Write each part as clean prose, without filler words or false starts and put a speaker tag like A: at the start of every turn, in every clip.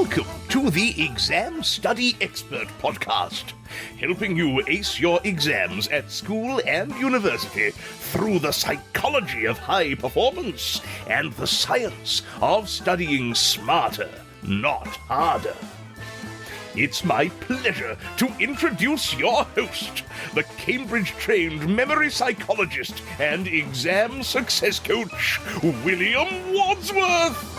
A: Welcome to the Exam Study Expert Podcast, helping you ace your exams at school and university through the psychology of high performance and the science of studying smarter, not harder. It's my pleasure to introduce your host, the Cambridge-trained memory psychologist and exam success coach, William Wadsworth.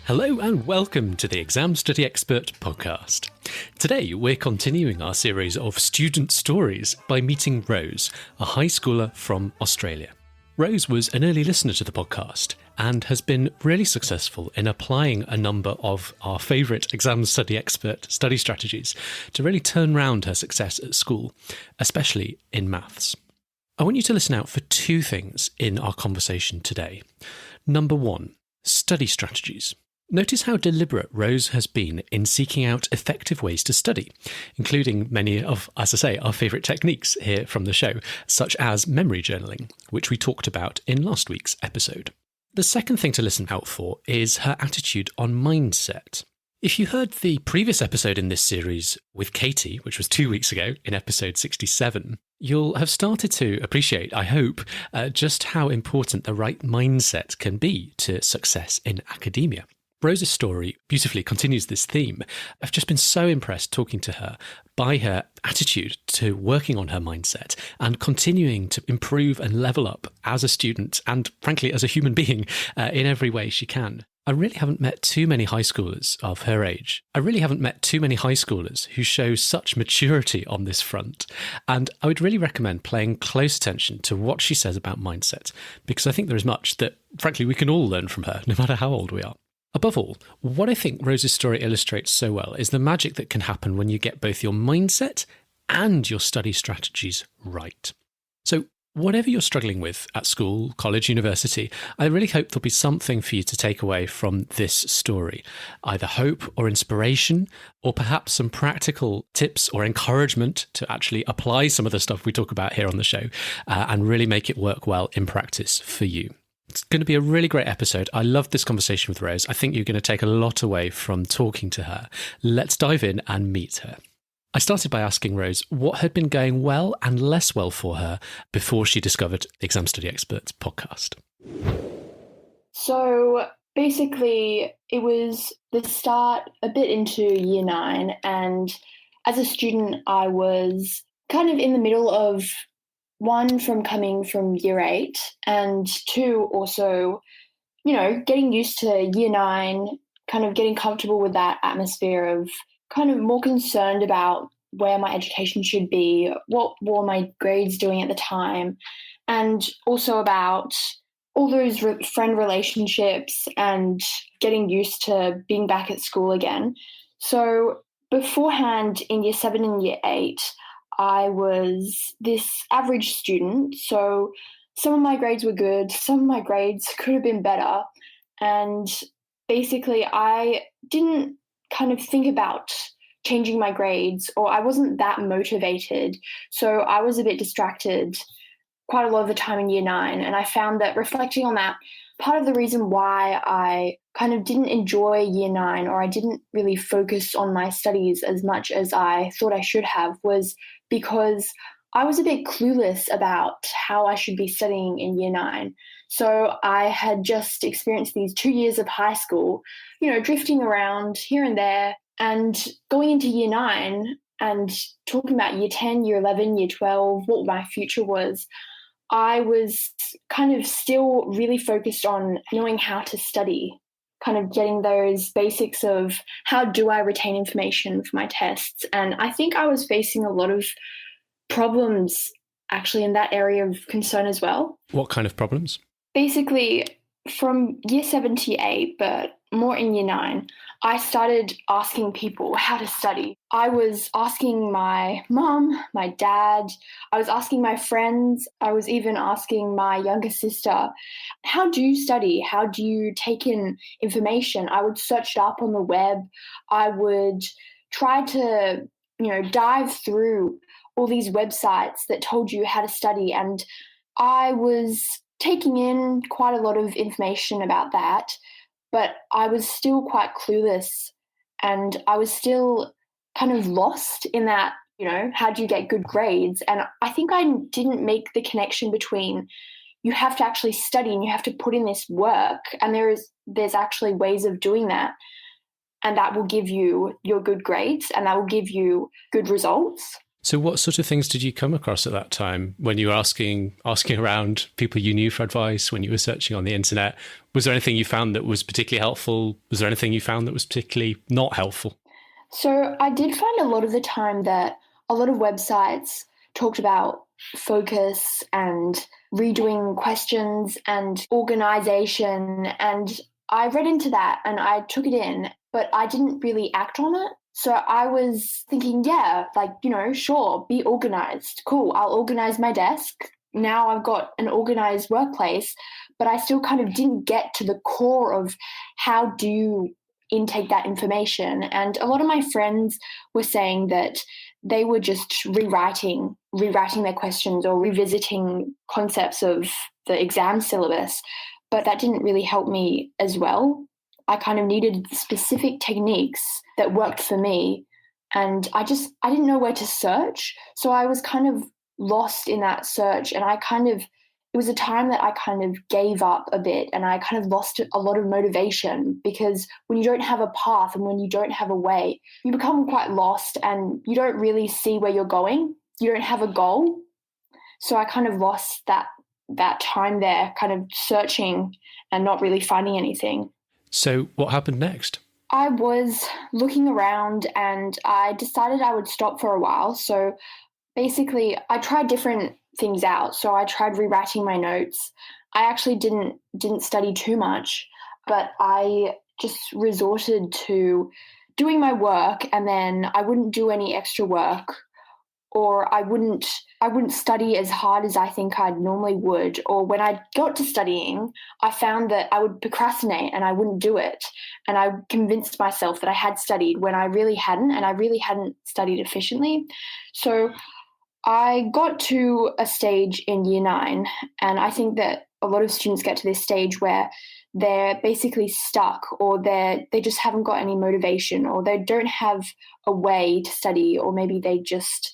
B: Hello and welcome to the Exam Study Expert podcast. Today we're continuing our series of student stories by meeting Rose, a high schooler from Australia. Rose was an early listener to the podcast and has been really successful in applying a number of our favourite Exam Study Expert study strategies to really turn round her success at school, especially in maths. I want you to listen out for two things in our conversation today. Number one, study strategies. Notice how deliberate Rose has been in seeking out effective ways to study, including many of, as I say, our favourite techniques here from the show, such as memory journaling, which we talked about in last week's episode. The second thing to listen out for is her attitude on mindset. If you heard the previous episode in this series with Katie, which was 2 weeks ago in episode 67, you'll have started to appreciate, I hope, just how important the right mindset can be to success in academia. Rose's story beautifully continues this theme. I've just been so impressed talking to her by her attitude to working on her mindset and continuing to improve and level up as a student and, frankly, as a human being in every way she can. I really haven't met too many high schoolers of her age. I really haven't met too many high schoolers who show such maturity on this front. And I would really recommend paying close attention to what she says about mindset, because I think there is much that, frankly, we can all learn from her, no matter how old we are. Above all, what I think Rose's story illustrates so well is the magic that can happen when you get both your mindset and your study strategies right. So, whatever you're struggling with at school, college, university, I really hope there'll be something for you to take away from this story. Either hope or inspiration, or perhaps some practical tips or encouragement to actually apply some of the stuff we talk about here on the show and really make it work well in practice for you. It's going to be a really great episode. I loved this conversation with Rose. I think you're going to take a lot away from talking to her. Let's dive in and meet her. I started by asking Rose what had been going well and less well for her before she discovered the Exam Study Experts podcast.
C: So basically, it was the start a bit into year 9, and as a student, I was kind of in the middle of one, from coming from year 8, and 2, also, getting used to year 9, kind of getting comfortable with that atmosphere of kind of more concerned about where my education should be, what were my grades doing at the time, and also about all those friend relationships and getting used to being back at school again. So beforehand, in year 7 and year 8, I was this average student, so some of my grades were good, some of my grades could have been better, and basically I didn't kind of think about changing my grades, or I wasn't that motivated, so I was a bit distracted quite a lot of the time in year 9, and I found that reflecting on that, part of the reason why I kind of didn't enjoy year 9, or I didn't really focus on my studies as much as I thought I should have, was because I was a bit clueless about how I should be studying in year 9. So I had just experienced these 2 years of high school, drifting around here and there, and going into year 9 and talking about year 10, year 11, year 12, what my future was, I was kind of still really focused on knowing how to study, kind of getting those basics of how do I retain information for my tests. And I think I was facing a lot of problems actually in that area of concern as well.
B: What kind of problems?
C: Basically, from year 7 to year 8, but more in year 9, I started asking people how to study. I was asking my mum, my dad, I was asking my friends, I was even asking my younger sister, how do you study? How do you take in information? I would search it up on the web. I would try to, dive through all these websites that told you how to study, and I was taking in quite a lot of information about that, but I was still quite clueless, and I was still kind of lost in that, how do you get good grades? And I think I didn't make the connection between you have to actually study and you have to put in this work, and there's actually ways of doing that, and that will give you your good grades and that will give you good results.
B: So what sort of things did you come across at that time when you were asking around people you knew for advice, when you were searching on the internet? Was there anything you found that was particularly helpful? Was there anything you found that was particularly not helpful?
C: So I did find a lot of the time that a lot of websites talked about focus and redoing questions and organization, and I read into that and I took it in, but I didn't really act on it. So I was thinking, sure, be organized. Cool, I'll organize my desk. Now I've got an organized workplace, but I still kind of didn't get to the core of how do you intake that information. And a lot of my friends were saying that they were just rewriting their questions or revisiting concepts of the exam syllabus, but that didn't really help me as well. I kind of needed specific techniques that worked for me, and I didn't know where to search. So I was kind of lost in that search, and it was a time that I kind of gave up a bit, and I kind of lost a lot of motivation, because when you don't have a path and when you don't have a way, you become quite lost and you don't really see where you're going. You don't have a goal. So I kind of lost that time there, kind of searching and not really finding anything.
B: So what happened next?
C: I was looking around and I decided I would stop for a while. So basically, I tried different things out. So I tried rewriting my notes. I actually didn't study too much, but I just resorted to doing my work, and then I wouldn't do any extra work, or I wouldn't study as hard as I think I normally would. Or when I got to studying, I found that I would procrastinate and I wouldn't do it. And I convinced myself that I had studied when I really hadn't, and I really hadn't studied efficiently. So I got to a stage in year 9, and I think that a lot of students get to this stage where they're basically stuck, or they just haven't got any motivation, or they don't have a way to study, or maybe they're just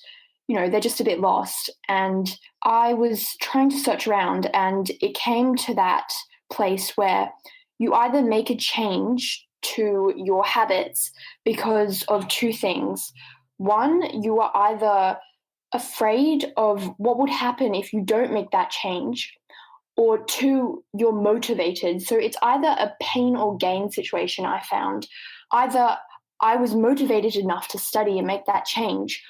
C: a bit lost. And I was trying to search around, and it came to that place where you either make a change to your habits because of two things. One, you are either afraid of what would happen if you don't make that change, or two, you're motivated. So it's either a pain or gain situation, I found. Either I was motivated enough to study and make that change,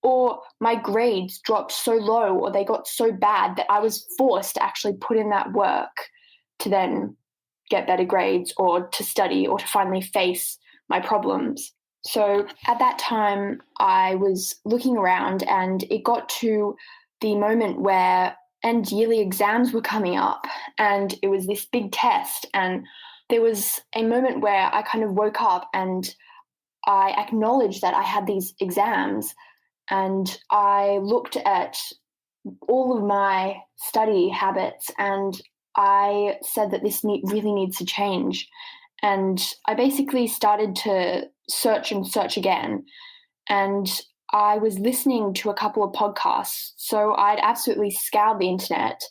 C: or my grades dropped so low, or they got so bad that I was forced to actually put in that work to then get better grades, or to study, or to finally face my problems. So at that time, I was looking around, and it got to the moment where end yearly exams were coming up, and it was this big test. And there was a moment where I kind of woke up and I acknowledged that I had these exams, and I looked at all of my study habits, and I said that this really needs to change. And I basically started to search and search again. And I was listening to a couple of podcasts. So I'd absolutely scoured the internet,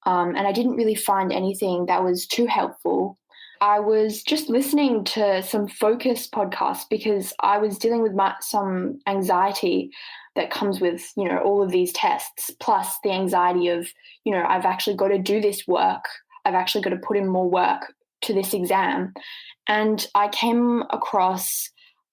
C: and I didn't really find anything that was too helpful. I was just listening to some focus podcasts because I was dealing with some anxiety that comes with, all of these tests, plus the anxiety of, I've actually got to do this work. I've actually got to put in more work to this exam. And I came across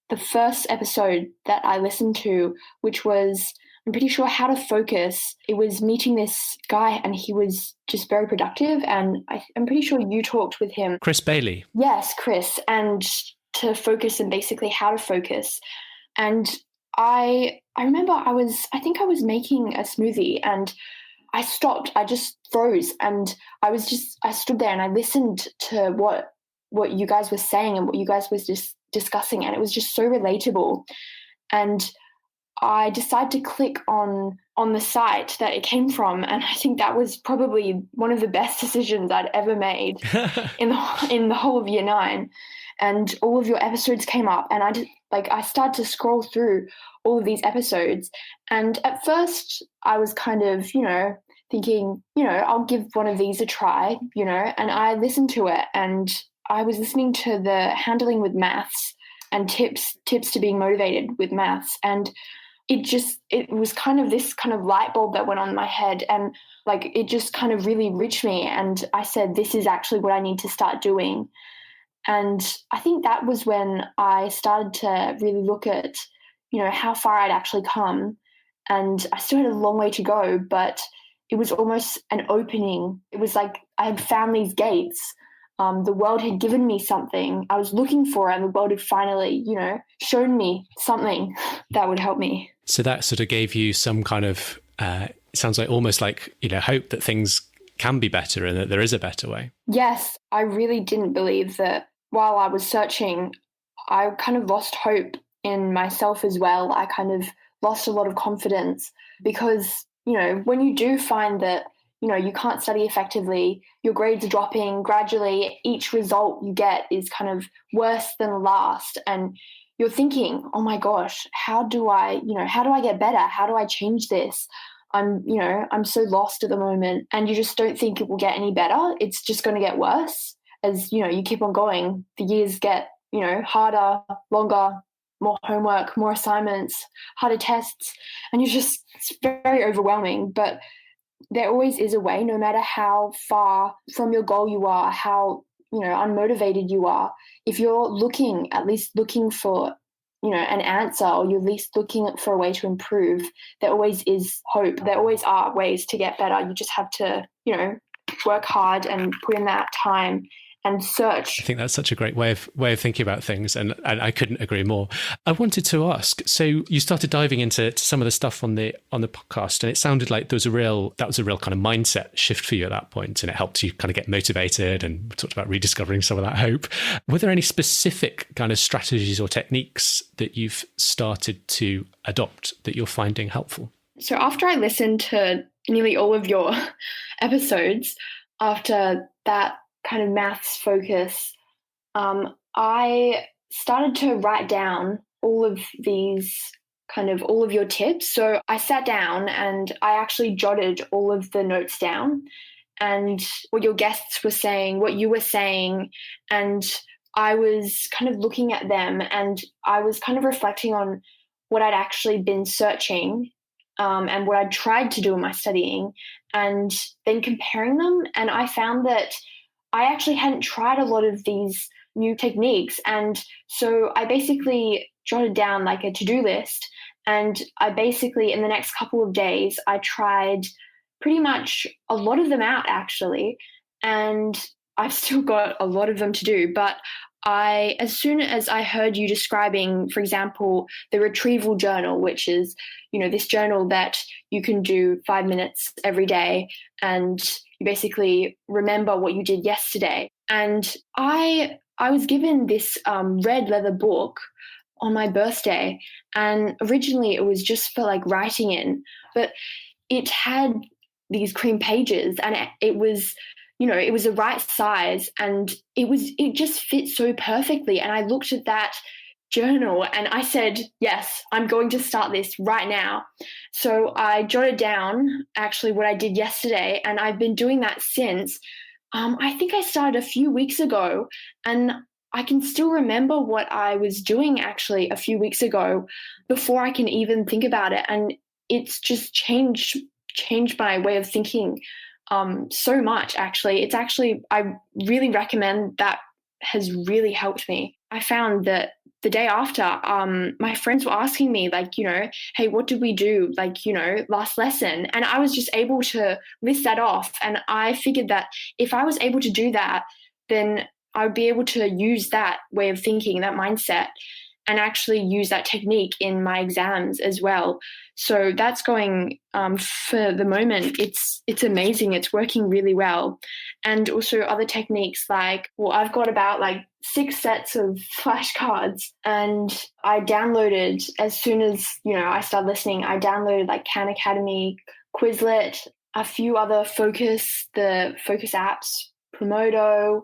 C: the first episode that I listened to, which was, I'm pretty sure, How to Focus. It was meeting this guy, and he was just very productive. And I'm pretty sure you talked with him.
B: Chris Bailey.
C: Yes, Chris. And to focus, and basically how to focus. And I remember I think I was making a smoothie, and I stopped. I just froze, and I stood there and I listened to what you guys were saying and what you guys was just discussing, and it was just so relatable. And I decided to click on the site that it came from, and I think that was probably one of the best decisions I'd ever made in the whole of year 9. And all of your episodes came up, and I started to scroll through all of these episodes. And at first I was kind of, thinking, I'll give one of these a try, and I listened to it, and I was listening to the handling with maths and tips to being motivated with maths. And it was kind of this kind of light bulb that went on in my head, and it just kind of really reached me. And I said, this is actually what I need to start doing. And I think that was when I started to really look at, how far I'd actually come. And I still had a long way to go, but it was almost an opening. It was like I had found these gates. The world had given me something I was looking for, and the world had finally, shown me something that would help me.
B: So that sort of gave you some kind of, it sounds like almost like, hope that things can be better and that there is a better way.
C: Yes, I really didn't believe that while I was searching, I kind of lost hope in myself as well. I kind of lost a lot of confidence because, when you do find that, you can't study effectively, your grades are dropping gradually, each result you get is kind of worse than the last. And you're thinking, oh my gosh, how do I get better? How do I change this? I'm so lost at the moment. And you just don't think it will get any better. It's just going to get worse as, you keep on going. The years get, harder, longer, more homework, more assignments, harder tests. And it's very overwhelming. But there always is a way, no matter how far from your goal you are, how, unmotivated you are. If you're at least looking for, an answer, or you're at least looking for a way to improve, there always is hope. There always are ways to get better. You just have to, work hard and put in that time and search.
B: I think that's such a great way of thinking about things, and I couldn't agree more. I wanted to ask, so you started diving into some of the stuff on the podcast, and it sounded like that was a real kind of mindset shift for you at that point, and it helped you kind of get motivated, and we talked about rediscovering some of that hope. Were there any specific kind of strategies or techniques that you've started to adopt that you're finding helpful?
C: So after I listened to nearly all of your episodes, after that kind of maths focus, I started to write down all of your tips. So I sat down and I actually jotted all of the notes down, and what your guests were saying, what you were saying, and I was kind of looking at them, and I was kind of reflecting on what I'd actually been searching, and what I'd tried to do in my studying, and then comparing them. And I found that I actually hadn't tried a lot of these new techniques. And so I basically jotted down like a to-do list. And I basically, in the next couple of days, I tried pretty much a lot of them out, actually. And I've still got a lot of them to do. But as soon as I heard you describing, for example, the retrieval journal, which is, this journal that you can do 5 minutes every day, and you basically remember what you did yesterday. And I was given this red leather book on my birthday, and originally it was just for like writing in, but it had these cream pages, and it was the right size, and it just fit so perfectly. And I looked at that journal and I said, yes, I'm going to start this right now. So I jotted down actually what I did yesterday, and I've been doing that since. I think I started a few weeks ago, and I can still remember what I was doing actually a few weeks ago before I can even think about it. And it's just changed my way of thinking so much, actually. I really recommend that. Has really helped me. I found that the day after, my friends were asking me like, hey, what did we do? Like, last lesson. And I was just able to list that off. And I figured that if I was able to do that, then I would be able to use that way of thinking, that mindset. and actually use that technique in my exams as well. So that's going, for the moment, it's amazing. It's working really well. And also other techniques like, well, I've got about like 6 sets of flashcards, and I downloaded, as soon as, I started listening, I downloaded like Khan Academy, Quizlet, a few other the Focus apps, Promodo,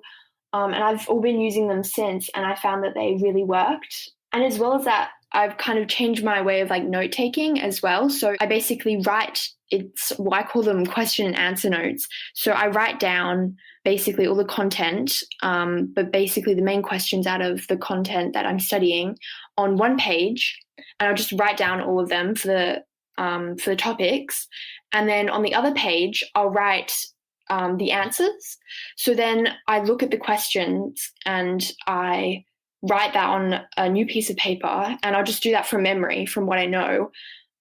C: and I've all been using them since, and I found that they really worked. And as well as that, I've kind of changed my way of like note taking as well. So I basically I call them question and answer notes. So I write down basically all the content, but basically the main questions out of the content that I'm studying on one page, and I'll just write down all of them for the topics. And then on the other page, I'll write the answers. So then I look at the questions and I write that on a new piece of paper, and I'll just do that from memory, from what I know.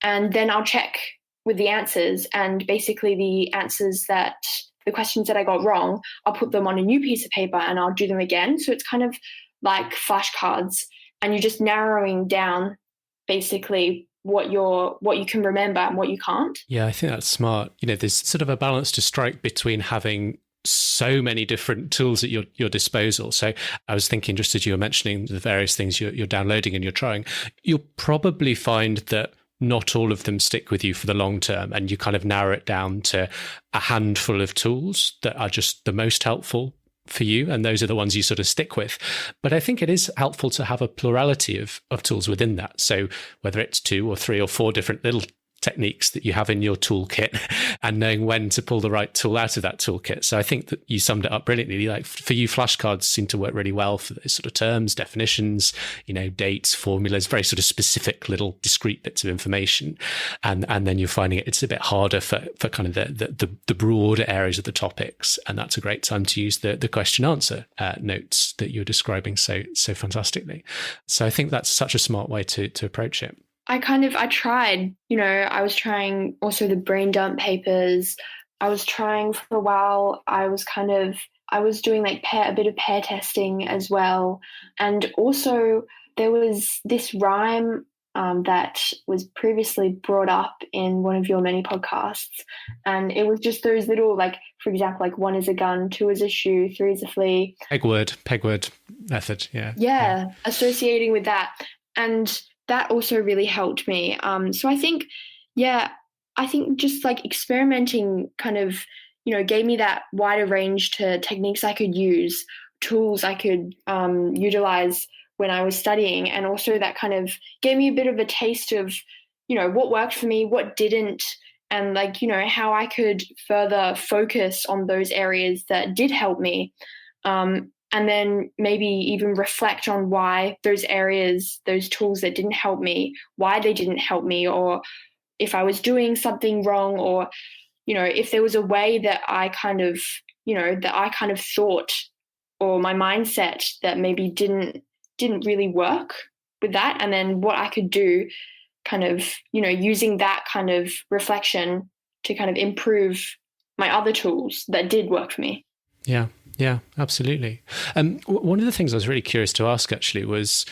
C: And then I'll check with the answers, and basically the questions that I got wrong, I'll put them on a new piece of paper and I'll do them again. So it's kind of like flashcards, and you're just narrowing down basically what you can remember and what you can't.
B: Yeah, I think that's smart. There's sort of a balance to strike between having so many different tools at your disposal. So I was thinking, just as you were mentioning the various things you're downloading and you're trying, you'll probably find that not all of them stick with you for the long term, and you kind of narrow it down to a handful of tools that are just the most helpful for you, and those are the ones you sort of stick with. But I think it is helpful to have a plurality of tools within that. So whether it's 2 or 3 or 4 different little techniques that you have in your toolkit, and knowing when to pull the right tool out of that toolkit. So I think that you summed it up brilliantly. Like for you, flashcards seem to work really well for those sort of terms, definitions, dates, formulas, very sort of specific little discrete bits of information. And then you're finding it's a bit harder for kind of the broader areas of the topics. And that's a great time to use the question answer notes that you're describing so fantastically. So I think that's such a smart way to approach it.
C: I tried, I was trying also the brain dump papers. I was trying for a while. I was doing like a bit of pair testing as well. And also there was this rhyme that was previously brought up in one of your many podcasts. And it was just those little, like, for example, like 1 is a gun, 2 is a shoe, 3 is a flea.
B: Pegword method.
C: Yeah, associating with that. And that also really helped me. So I think just like experimenting kind of, gave me that wider range to techniques I could use, tools I could utilize when I was studying, and also that kind of gave me a bit of a taste of, what worked for me, what didn't, and like, how I could further focus on those areas that did help me. And then maybe even reflect on why those areas, those tools that didn't help me, why they didn't help me, or if I was doing something wrong, or, if there was a way that I kind of thought, or my mindset that maybe didn't really work with that. And then what I could do kind of, using that kind of reflection to kind of improve my other tools that did work for me.
B: Yeah, absolutely. One of the things I was really curious to ask actually was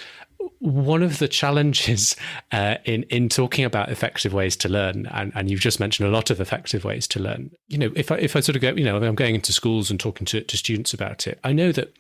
B: one of the challenges in talking about effective ways to learn, and you've just mentioned a lot of effective ways to learn. If I sort of go, I'm going into schools and talking to students about it, I know that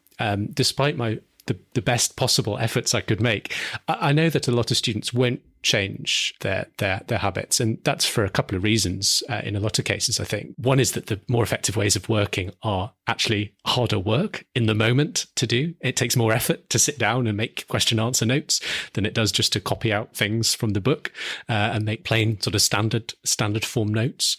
B: despite the best possible efforts I could make, I know that a lot of students won't change their habits, and that's for a couple of reasons. In a lot of cases, I think one is that the more effective ways of working are actually harder work in the moment to do. It takes more effort to sit down and make question answer notes than it does just to copy out things from the book and make plain sort of standard form notes.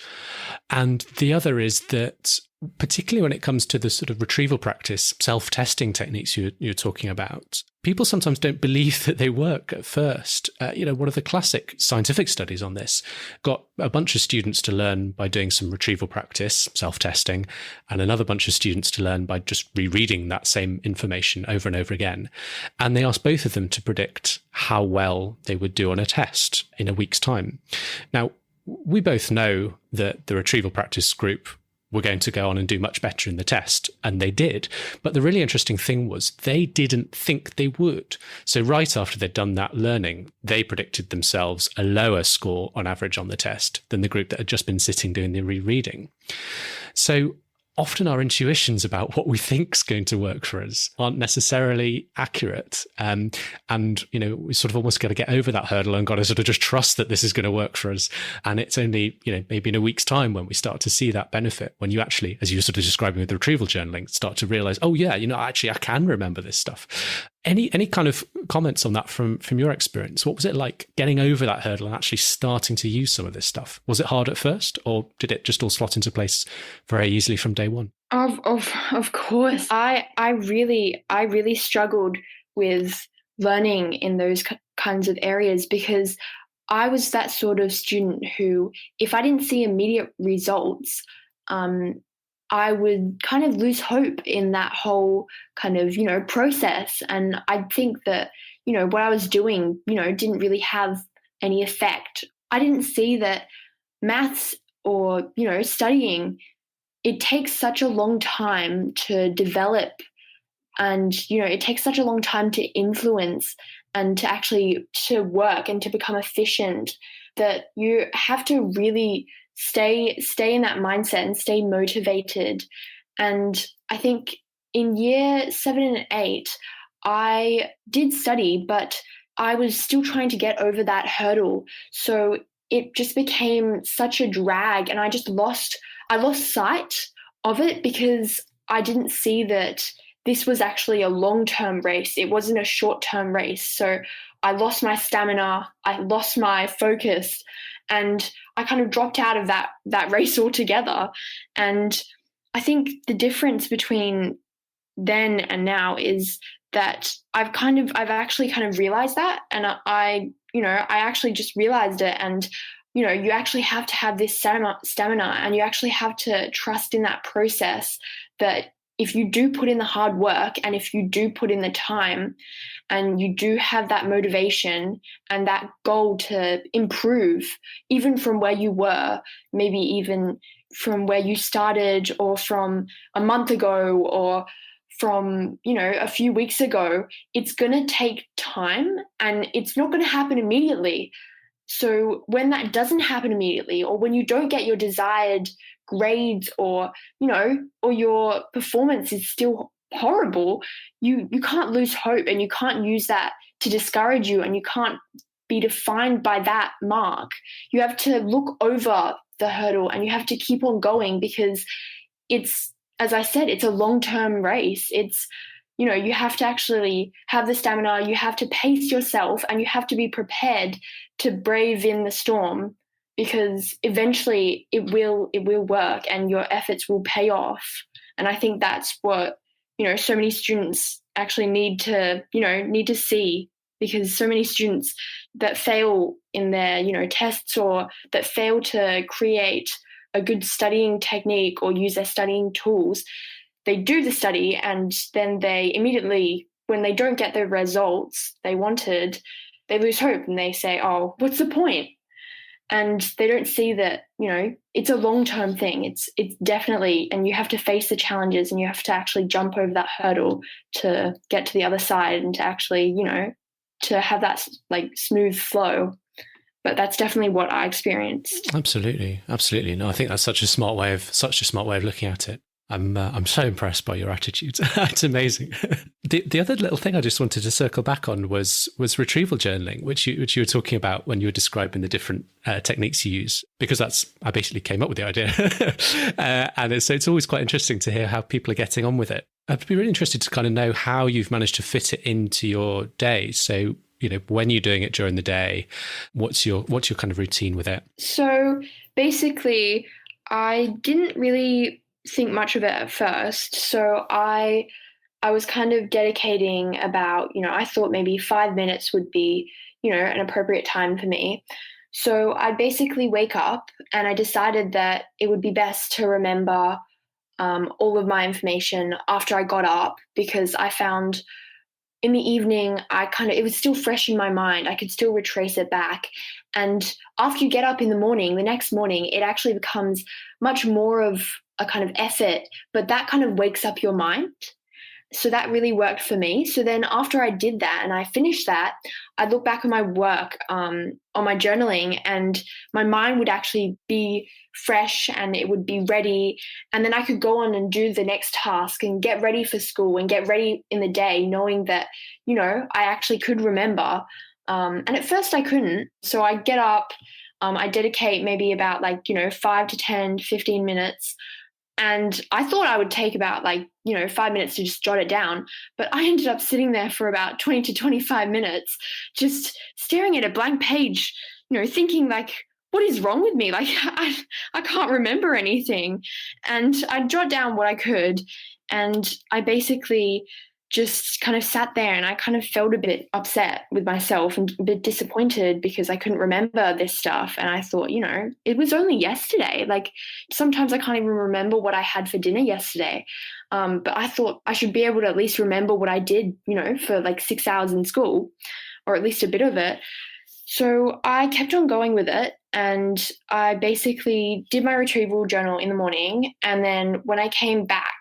B: And the other is that, particularly when it comes to the sort of retrieval practice, self-testing techniques you're talking about, people sometimes don't believe that they work at first. One of the classic scientific studies on this got a bunch of students to learn by doing some retrieval practice, self-testing, and another bunch of students to learn by just rereading that same information over and over again. And they asked both of them to predict how well they would do on a test in a week's time. Now, we both know that the retrieval practice group were going to go on and do much better in the test. And they did. But the really interesting thing was they didn't think they would. So right after they'd done that learning, they predicted themselves a lower score on average on the test than the group that had just been sitting doing the rereading. So often our intuitions about what we think is going to work for us aren't necessarily accurate. And, we sort of almost got to get over that hurdle and got to sort of just trust that this is going to work for us. And it's only, maybe in a week's time when we start to see that benefit, when you actually, as you were sort of describing with the retrieval journaling, start to realize, oh yeah, actually I can remember this stuff. Any kind of comments on that from your experience? What was it like getting over that hurdle and actually starting to use some of this stuff? Was it hard at first, or did it just all slot into place very easily from day one?
C: Of course. I really struggled with learning in those kinds of areas, because I was that sort of student who, if I didn't see immediate results, I would kind of lose hope in that whole kind of, process. And I think that, what I was doing, didn't really have any effect. I didn't see that maths or, studying, it takes such a long time to develop, and, it takes such a long time to influence and to actually to work and to become efficient, that you have to really stay in that mindset and stay motivated. And I think in year 7 and 8, I did study, but I was still trying to get over that hurdle. So it just became such a drag, and I lost sight of it, because I didn't see that this was actually a long-term race. It wasn't a short-term race. So I lost my stamina, I lost my focus, and I kind of dropped out of that race altogether. And I think the difference between then and now is that I've actually kind of realized that, and I actually just realized it. And you actually have to have this stamina, and you actually have to trust in that process, that if you do put in the hard work, and if you do put in the time, and you do have that motivation and that goal to improve, even from where you were, maybe even from where you started, or from a month ago, or from, a few weeks ago, it's going to take time, and it's not going to happen immediately. So when that doesn't happen immediately, or when you don't get your desired grades, or, or your performance is still horrible, you can't lose hope, and you can't use that to discourage you, and you can't be defined by that mark. You have to look over the hurdle, and you have to keep on going, because it's, as I said, it's a long-term race. It's, you have to actually have the stamina, you have to pace yourself, and you have to be prepared to brave in the storm, because eventually it will work, and your efforts will pay off. And I think that's what, so many students actually need to see, because so many students that fail in their, tests, or that fail to create a good studying technique or use their studying tools, they do the study, and then they immediately, when they don't get the results they wanted, they lose hope, and they say, oh, what's the point? And they don't see that, it's a long-term thing. It's definitely, and you have to face the challenges, and you have to actually jump over that hurdle to get to the other side, and to actually, to have that like smooth flow. But that's definitely what I experienced.
B: Absolutely. No, I think that's such a smart way of looking at it. I'm so impressed by your attitude. It's amazing. The other little thing I just wanted to circle back on was retrieval journaling, which you were talking about when you were describing the different techniques you use, because I basically came up with the idea. And so it's always quite interesting to hear how people are getting on with it. I'd be really interested to kind of know how you've managed to fit it into your day. So, when you're doing it during the day, what's your kind of routine with it?
C: So basically, I didn't really think much of it at first. So I was kind of dedicating about, I thought maybe 5 minutes would be, an appropriate time for me. So I basically wake up, and I decided that it would be best to remember all of my information after I got up, because I found in the evening, it was still fresh in my mind. I could still retrace it back. And after you get up in the morning, the next morning, it actually becomes much more of a kind of effort, but that kind of wakes up your mind. So that really worked for me. So then after I did that and I finished that, I'd look back at my work on my journaling, and my mind would actually be fresh and it would be ready. And then I could go on and do the next task and get ready for school and get ready in the day, knowing that, I actually could remember. And at first I couldn't. So I'd get up, I dedicate maybe about 5 to 10, 15 minutes. And I thought I would take about 5 minutes to just jot it down. But I ended up sitting there for about 20 to 25 minutes, just staring at a blank page, thinking what is wrong with me? I can't remember anything. And I jot down what I could. And I basically just kind of sat there, and I kind of felt a bit upset with myself and a bit disappointed because I couldn't remember this stuff. And I thought, it was only yesterday. Sometimes I can't even remember what I had for dinner yesterday. But I thought I should be able to at least remember what I did, for 6 hours in school, or at least a bit of it. So I kept on going with it, and I basically did my retrieval journal in the morning. And then when I came back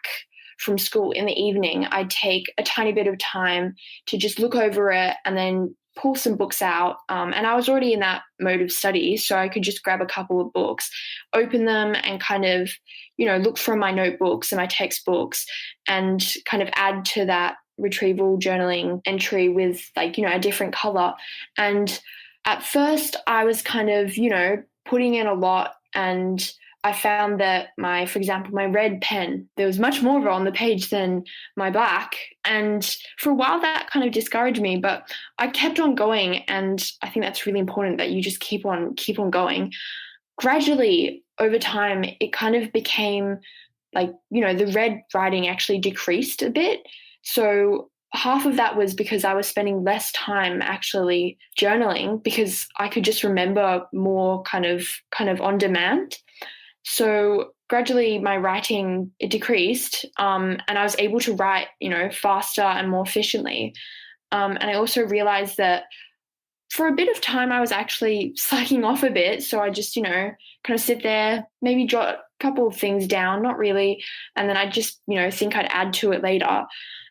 C: from school in the evening, I'd take a tiny bit of time to just look over it and then pull some books out. And I was already in that mode of study, so I could just grab a couple of books, open them, and kind of, look from my notebooks and my textbooks and kind of add to that retrieval journaling entry with a different color. And at first I was kind of, putting in a lot, and I found that for example, my red pen, there was much more of it on the page than my black. And for a while that kind of discouraged me, but I kept on going. And I think that's really important, that you just keep on going. Gradually over time, it kind of became the red writing actually decreased a bit. So half of that was because I was spending less time actually journaling, because I could just remember more kind of on demand. So gradually my writing, it decreased, and I was able to write, faster and more efficiently. And I also realized that for a bit of time I was actually slacking off a bit. So I just, kind of sit there, maybe jot a couple of things down, not really. And then I just, think I'd add to it later.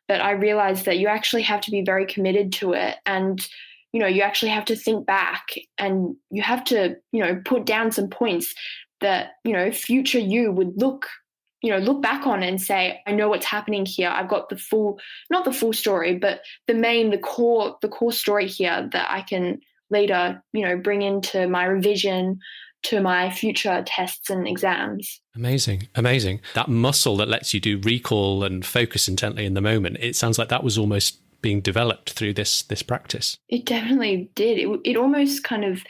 C: But I realized that you actually have to be very committed to it. And, you actually have to think back, and you have to, put down some points that, future you would look back on and say, I know what's happening here. I've got not the full story, but the core story here that I can later, bring into my revision, to my future tests and exams.
B: Amazing. That muscle that lets you do recall and focus intently in the moment, it sounds like that was almost being developed through this practice.
C: It definitely did. It almost kind of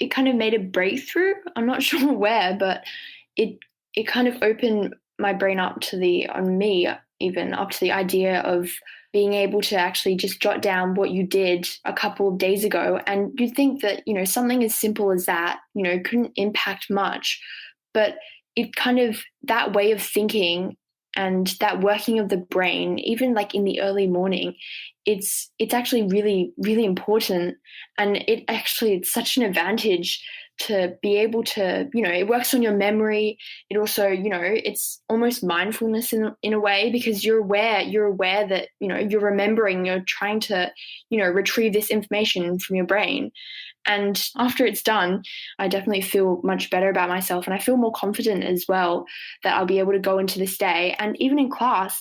C: made a breakthrough. I'm not sure where, but it kind of opened my brain up to the idea of being able to actually just jot down what you did a couple of days ago. And you'd think that, something as simple as that, couldn't impact much, but it kind of, that way of thinking and that working of the brain, even in the early morning, it's actually really, really important. And it's such an advantage to be able to, it works on your memory. It also, it's almost mindfulness in a way, because you're aware that, you're remembering, you're trying to, retrieve this information from your brain. And after it's done, I definitely feel much better about myself, and I feel more confident as well that I'll be able to go into this day. And even in class,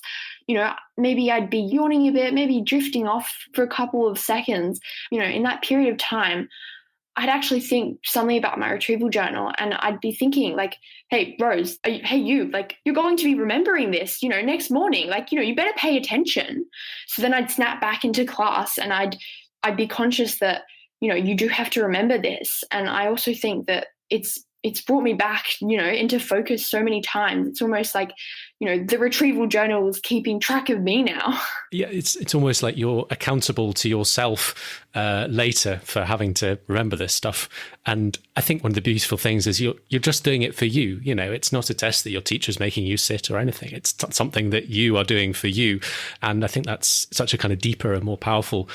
C: maybe I'd be yawning a bit, maybe drifting off for a couple of seconds, in that period of time, I'd actually think something about my retrieval journal, and I'd be thinking hey, Rose, you're going to be remembering this, next morning, you better pay attention. So then I'd snap back into class, and I'd be conscious that, you do have to remember this. And I also think that it's brought me back, into focus so many times. It's almost like, the retrieval journal is keeping track of me now.
B: Yeah, it's almost like you're accountable to yourself later for having to remember this stuff. And I think one of the beautiful things is you're just doing it for you. It's not a test that your teacher's making you sit or anything. It's something that you are doing for you. And I think that's such a kind of deeper and more powerful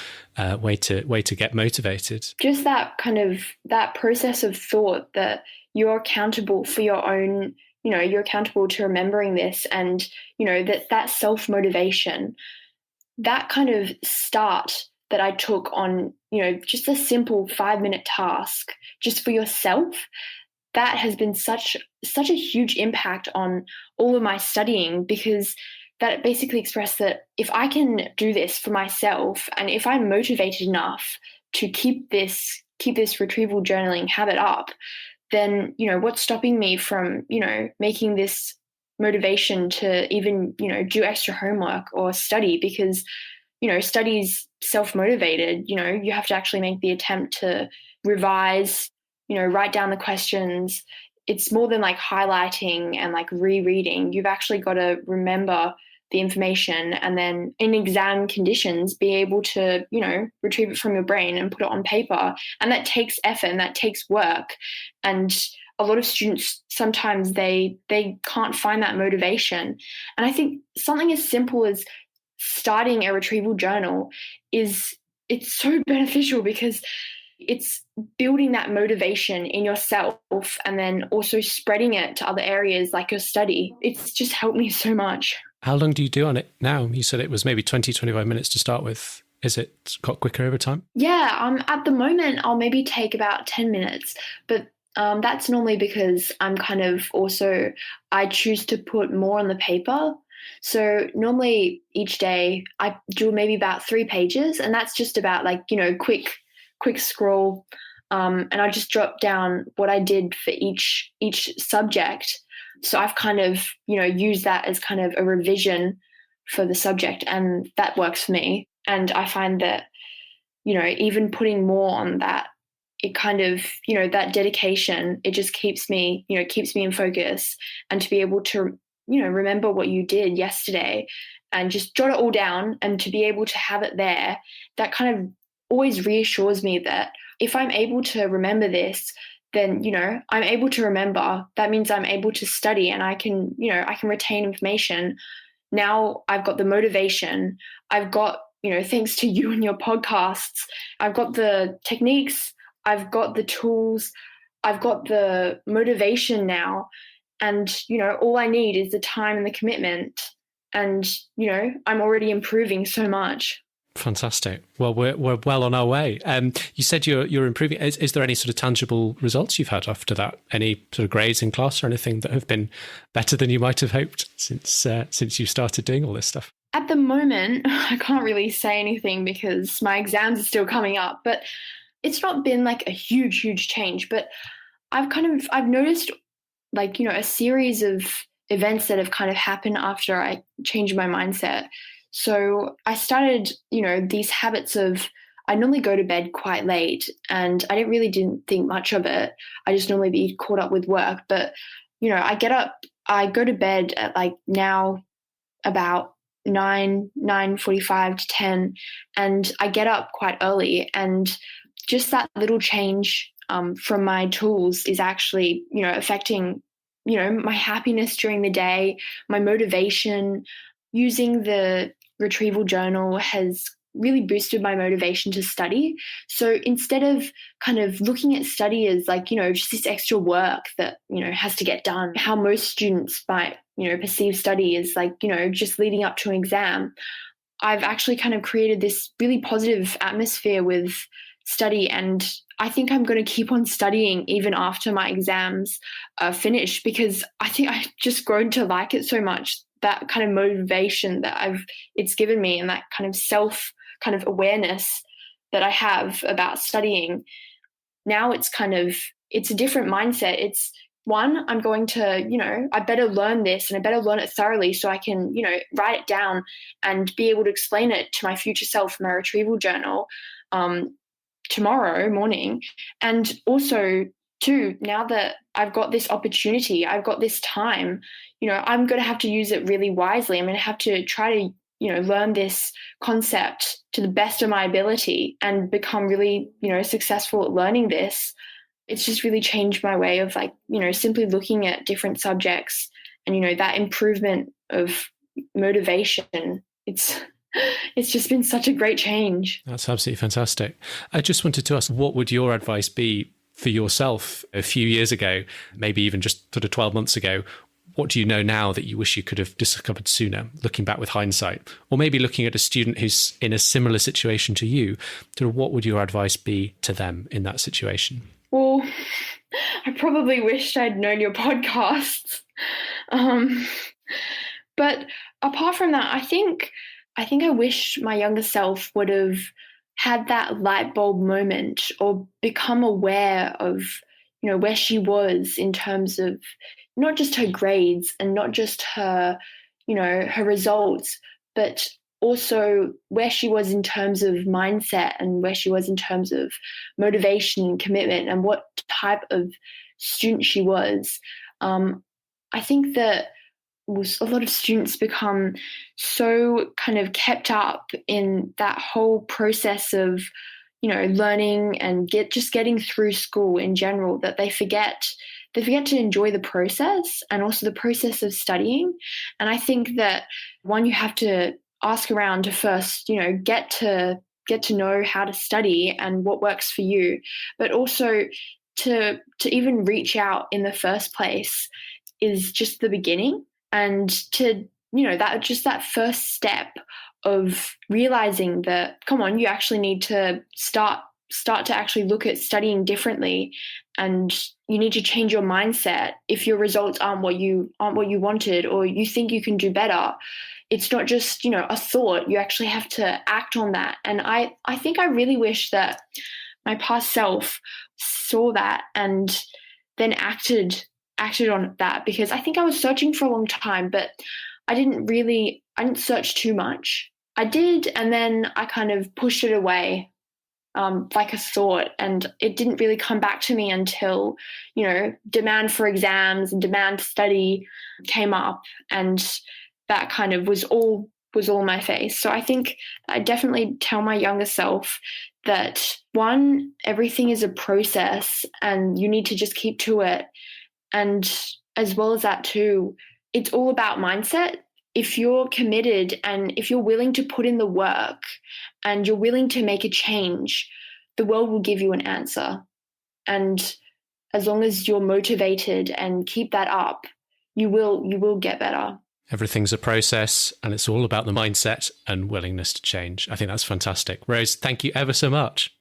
B: way to get motivated.
C: Just that kind of that process of thought that you're accountable for your own, you're accountable to remembering this, and, that self-motivation, that kind of start that I took on, just a simple 5-minute task just for yourself, that has been such a huge impact on all of my studying, because that basically expressed that if I can do this for myself, and if I'm motivated enough to keep this retrieval journaling habit up, then, what's stopping me from, making this motivation to even, do extra homework or study? Because, study's self-motivated, you have to actually make the attempt to revise, write down the questions. It's more than like highlighting and like rereading. You've actually got to remember the information, and then in exam conditions be able to, retrieve it from your brain and put it on paper. And that takes effort and that takes work. And a lot of students, sometimes they can't find that motivation. And I think something as simple as starting a retrieval journal it's so beneficial, because it's building that motivation in yourself and then also spreading it to other areas like your study. It's just helped me so much.
B: How long do you do on it now? You said it was maybe 20, 25 minutes to start with. Is it got quicker over time?
C: Yeah, at the moment, I'll maybe take about 10 minutes, but that's normally because I'm kind of also, I choose to put more on the paper. So normally each day I do maybe about 3 pages, and that's just about like, quick scroll. And I just jot down what I did for each subject. So I've kind of, used that as kind of a revision for the subject, and that works for me. And I find that, even putting more on that, it kind of, that dedication, it just keeps me in focus. And to be able to, remember what you did yesterday and just jot it all down, and to be able to have it there, that kind of always reassures me that if I'm able to remember this, then, I'm able to remember. That means I'm able to study, and I can retain information. Now I've got the motivation. I've got, thanks to you and your podcasts, I've got the techniques, I've got the tools, I've got the motivation now. And, all I need is the time and the commitment. And, I'm already improving so much.
B: Fantastic. Well, we're well on our way. You said you're improving. Is there any sort of tangible results you've had after that? Any sort of grades in class or anything that have been better than you might have hoped since you started doing all this stuff?
C: At the moment, I can't really say anything because my exams are still coming up, but it's not been like a huge change. But I've noticed like, a series of events that have kind of happened after I changed my mindset. So I started, these habits of, I normally go to bed quite late, and I didn't think much of it. I just normally be caught up with work. But, I go to bed at like now about 9:45 to 10, and I get up quite early. And just that little change from my tools is actually, affecting, my happiness during the day, my motivation. Using the retrieval journal has really boosted my motivation to study. So instead of kind of looking at study as like, just this extra work that, has to get done, how most students might, perceive study as like, just leading up to an exam, I've actually kind of created this really positive atmosphere with study. And I think I'm going to keep on studying even after my exams are finished, because I think I've just grown to like it so much. That kind of motivation that it's given me, and that kind of self kind of awareness that I have about studying. Now it's a different mindset. It's one, I'm going to, I better learn this, and I better learn it thoroughly so I can, write it down and be able to explain it to my future self in my retrieval journal tomorrow morning. And also, two, now that I've got this opportunity, I've got this time, I'm going to have to use it really wisely. I'm going to have to try to, learn this concept to the best of my ability and become really, successful at learning this. It's just really changed my way of like, simply looking at different subjects and, that improvement of motivation. It's just been such a great change.
B: That's absolutely fantastic. I just wanted to ask, what would your advice be for yourself a few years ago, maybe even just sort of 12 months ago? what do you know now that you wish you could have discovered sooner, looking back with hindsight? Or maybe looking at a student who's in a similar situation to you, what would your advice be to them in that situation?
C: Well, I probably wished I'd known your podcasts. But apart from that, I think I wish my younger self would have had that light bulb moment or become aware of, where she was in terms of not just her grades and not just her, her results, but also where she was in terms of mindset and where she was in terms of motivation and commitment and what type of student she was. I think that a lot of students become so kind of kept up in that whole process of, learning and getting through school in general that they forget to enjoy the process and also the process of studying. And I think that you have to ask around to first, get to know how to study and what works for you, but also to even reach out in the first place is just the beginning. And to, that first step of realizing that, come on, you actually need to start to actually look at studying differently, and you need to change your mindset if your results aren't what you wanted or you think you can do better. It's not just, a thought. You actually have to act on that. And I think I really wish that my past self saw that and then acted on that, because I think I was searching for a long time, but I didn't search too much. I did, and then I kind of pushed it away like a thought, and it didn't really come back to me until, demand for exams and demand to study came up, and that kind of was all in my face. So I think I definitely tell my younger self that, one, everything is a process and you need to just keep to it. And as well as that too, it's all about mindset. If you're committed and if you're willing to put in the work and you're willing to make a change, the world will give you an answer. And as long as you're motivated and keep that up, you will get better.
B: Everything's a process, and it's all about the mindset and willingness to change. I think that's fantastic. Rose, thank you ever so much.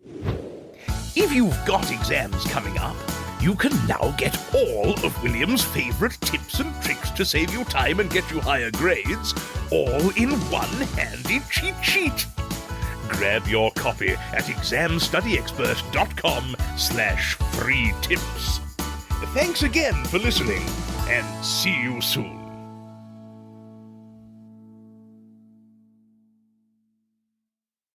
A: If you've got exams coming up, you can now get all of William's favourite tips and tricks to save you time and get you higher grades, all in one handy cheat sheet. Grab your copy at examstudyexpert.com/free tips. Thanks again for listening, and see you soon.